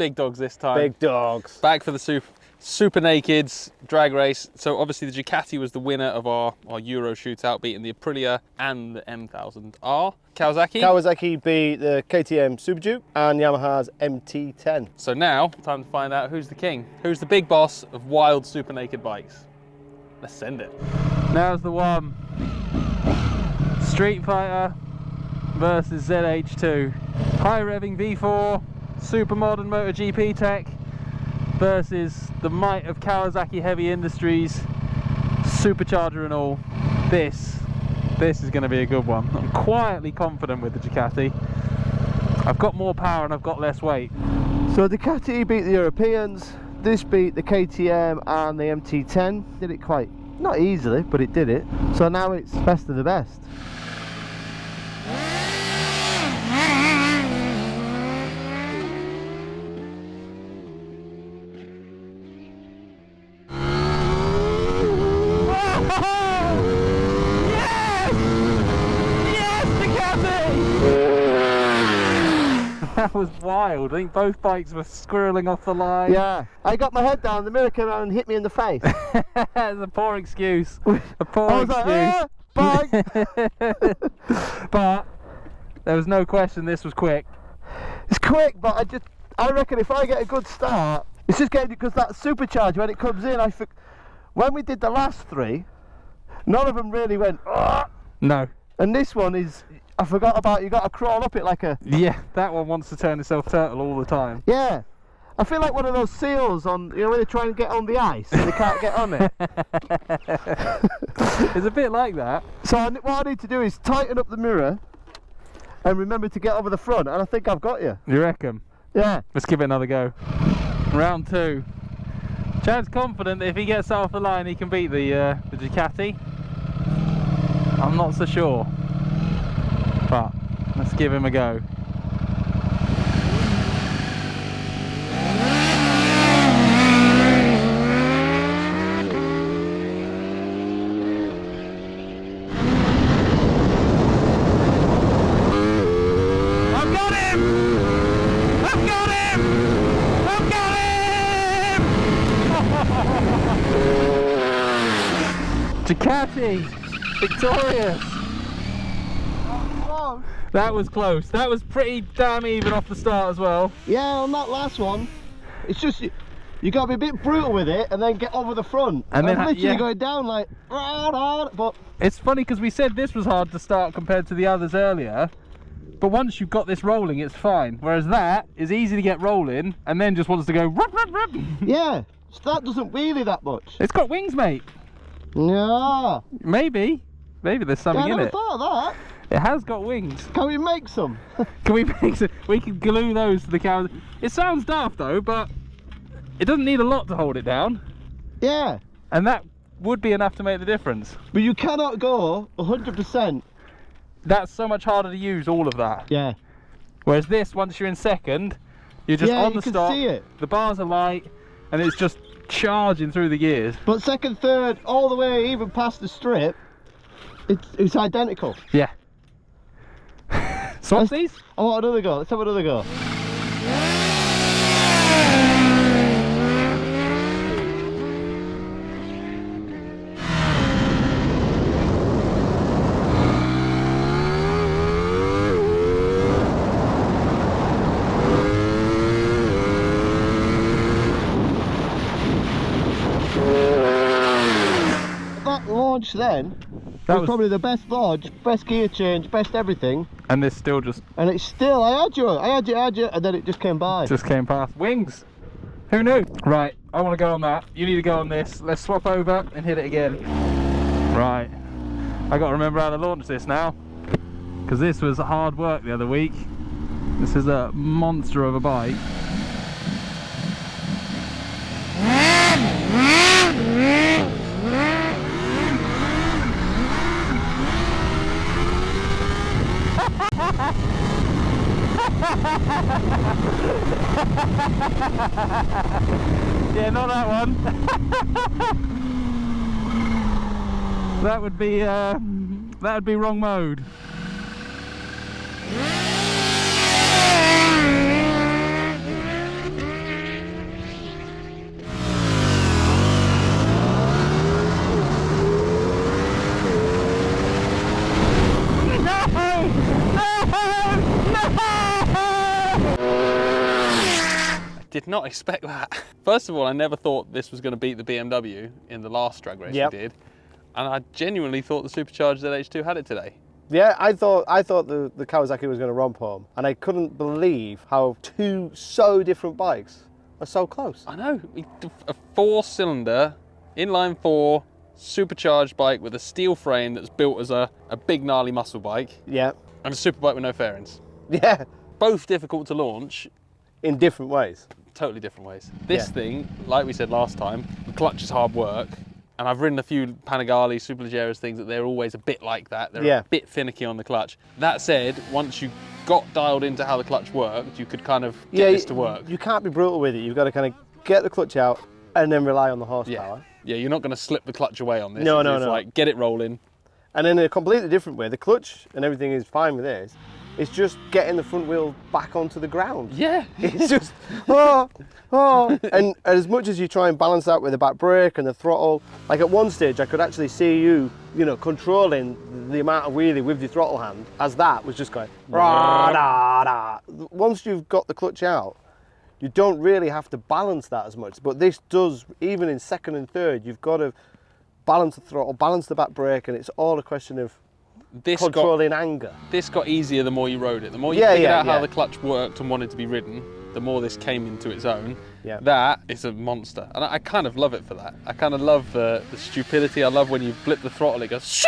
big dogs this time. Big dogs. Back for the super nakeds drag race. So obviously the Ducati was the winner of our Euro shootout, beating the Aprilia and the M1000R. Kawasaki beat the KTM Super Duke and Yamaha's MT10. So now, time to find out who's the king. Who's the big boss of wild super naked bikes? Let's send it. Now's the one. Streetfighter versus ZH2. High revving V4, super modern MotoGP tech versus the might of Kawasaki Heavy Industries, supercharger and all. This is going to be a good one. I'm quietly confident with the Ducati. I've got more power and I've got less weight. So Ducati beat the Europeans, this beat the KTM and the MT10. Did it quite, not easily, but it did it. So now it's best of the best. That was wild. I think both bikes were squirreling off the line. Yeah, I got my head down, the mirror came around and hit me in the face. It's a poor excuse. A poor excuse. Like, but there was no question this was quick. It's quick, but I reckon if I get a good start, it's just getting, because that supercharger, when it comes in, when we did the last three, none of them really went, "Ugh." No. And this one is, I forgot about, you got to crawl up it like a... Yeah, that one wants to turn itself turtle all the time. Yeah. I feel like one of those seals on, you know, when they try and get on the ice and they can't get on it. It's a bit like that. So what I need to do is tighten up the mirror and remember to get over the front, and I think I've got you. You reckon? Yeah. Let's give it another go. Round two. Chad's confident that if he gets off the line he can beat the Ducati. I'm not so sure. But let's give him a go. I've got him! I've got him! I've got him! Ducati! Victorious! That was close. That was pretty damn even off the start as well. Yeah, on that last one, it's just you got to be a bit brutal with it and then get over the front. And then literally going down like, but it's funny because we said this was hard to start compared to the others earlier. But once you've got this rolling, it's fine. Whereas that is easy to get rolling and then just wants to go rup, rup, rup. Yeah, so that doesn't wheelie that much. It's got wings, mate. Yeah. Maybe there's something in it. I never thought of that. It has got wings. Can we make some? Can we make some? We can glue those to the cows. It sounds daft though, but it doesn't need a lot to hold it down. Yeah. And that would be enough to make the difference. But you cannot go 100%. That's so much harder to use, all of that. Yeah. Whereas this, once you're in second, you're just on the stop. See it. The bars are light, and it's just charging through the gears. But second, third, all the way even past the strip, it's identical. Yeah. Swap these? I want another go. Let's have another go. That launch then, that was probably the best launch, best gear change, best everything. And this still just... And it's still, I had you, and then it just came by. Just came past. Wings! Who knew? Right, I want to go on that. You need to go on this. Let's swap over and hit it again. Right. I got to remember how to launch this now. Because this was hard work the other week. This is a monster of a bike. Yeah, not that one. That would be wrong mode. not expect that. First of all, I never thought this was going to beat the BMW in the last drag race we did. And I genuinely thought the supercharged ZH2 had it today. Yeah, I thought the Kawasaki was going to romp home, and I couldn't believe how two so different bikes are so close. I know, a 4-cylinder, inline 4, supercharged bike with a steel frame that's built as a big gnarly muscle bike. Yeah. And a super bike with no fairings. Yeah. Both difficult to launch. In different ways. Totally different ways. This thing, like we said last time, the clutch is hard work. And I've ridden a few Panigale, Superleggeras things that they're always a bit like that. They're a bit finicky on the clutch. That said, once you got dialed into how the clutch worked, you could kind of get this to work. You can't be brutal with it. You've got to kind of get the clutch out and then rely on the horsepower. Yeah, you're not going to slip the clutch away on this. No. Like, get it rolling. And in a completely different way, the clutch and everything is fine with this. It's just getting the front wheel back onto the ground. Yeah. It's just, And as much as you try and balance that with the back brake and the throttle, like at one stage I could actually see you, controlling the amount of wheelie with your throttle hand, as that was just going, rah-da-da. Once you've got the clutch out, you don't really have to balance that as much. But this does, even in second and third, you've got to balance the throttle, balance the back brake, and it's all a question of controlling anger. This got easier the more you rode it. The more you figured out how the clutch worked and wanted to be ridden, the more this came into its own. Yeah. That is a monster. And I kind of love it for that. I kind of love the stupidity. I love when you flip the throttle, it goes...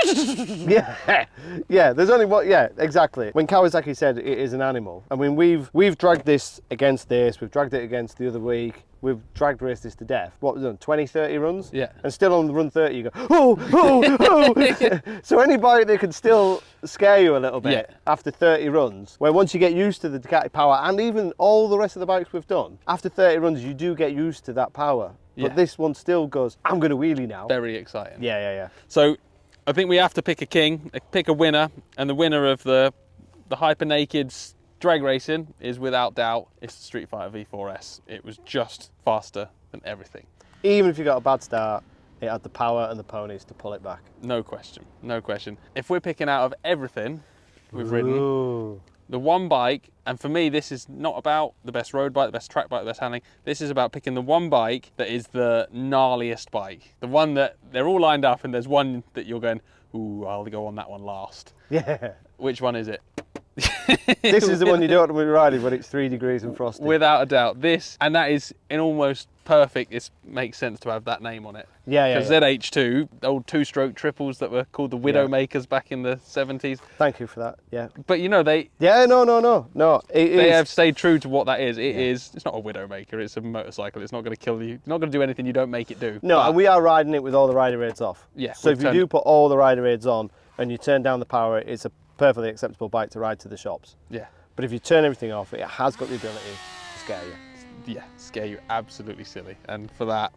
Yeah, there's only one, exactly. When Kawasaki said it is an animal, I mean, we've dragged this against this, we've dragged it against the other week, we've drag raced this to death. What was it, 20, 30 runs? Yeah. And still on the run 30, you go, oh. So any bike that can still scare you a little bit after 30 runs, where once you get used to the Ducati power, and even all the rest of the bikes we've done, after 30 runs, you do get used to that power. But this one still goes, I'm going to wheelie now. Very exciting. Yeah. So I think we have to pick a king, pick a winner, and the winner of the Hyper Nakeds drag racing is without doubt, it's the Streetfighter V4s. It was just faster than everything. Even if you got a bad start, it had the power and the ponies to pull it back. No question, no question. If we're picking out of everything we've ridden, the one bike, and for me this is not about the best road bike, the best track bike, the best handling, this is about picking the one bike that is the gnarliest bike. The one that they're all lined up and there's one that you're going, ooh, I'll go on that one last. Yeah. Which one is it? This is the one you don't want to be riding when it's 3 degrees and frosty. Without a doubt. This, and that is in almost perfect, it makes sense to have that name on it. Yeah. Because ZH2, the old 2-stroke triples that were called the Widowmakers back in the 70s. Thank you for that, yeah. But they... Yeah, no. They have stayed true to what that is. It's not a Widowmaker, it's a motorcycle. It's not going to kill you. It's not going to do anything you don't make it do. No, and we are riding it with all the rider aids off. Yeah. So if you do put all the rider aids on and you turn down the power, it's a perfectly acceptable bike to ride to the shops. Yeah. But if you turn everything off, it has got the ability to scare you. Yeah, scare you absolutely silly. And for that,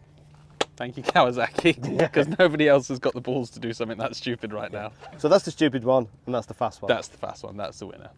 thank you Kawasaki, because nobody else has got the balls to do something that stupid right now. So that's the stupid one, and that's the fast one. That's the fast one, that's the winner.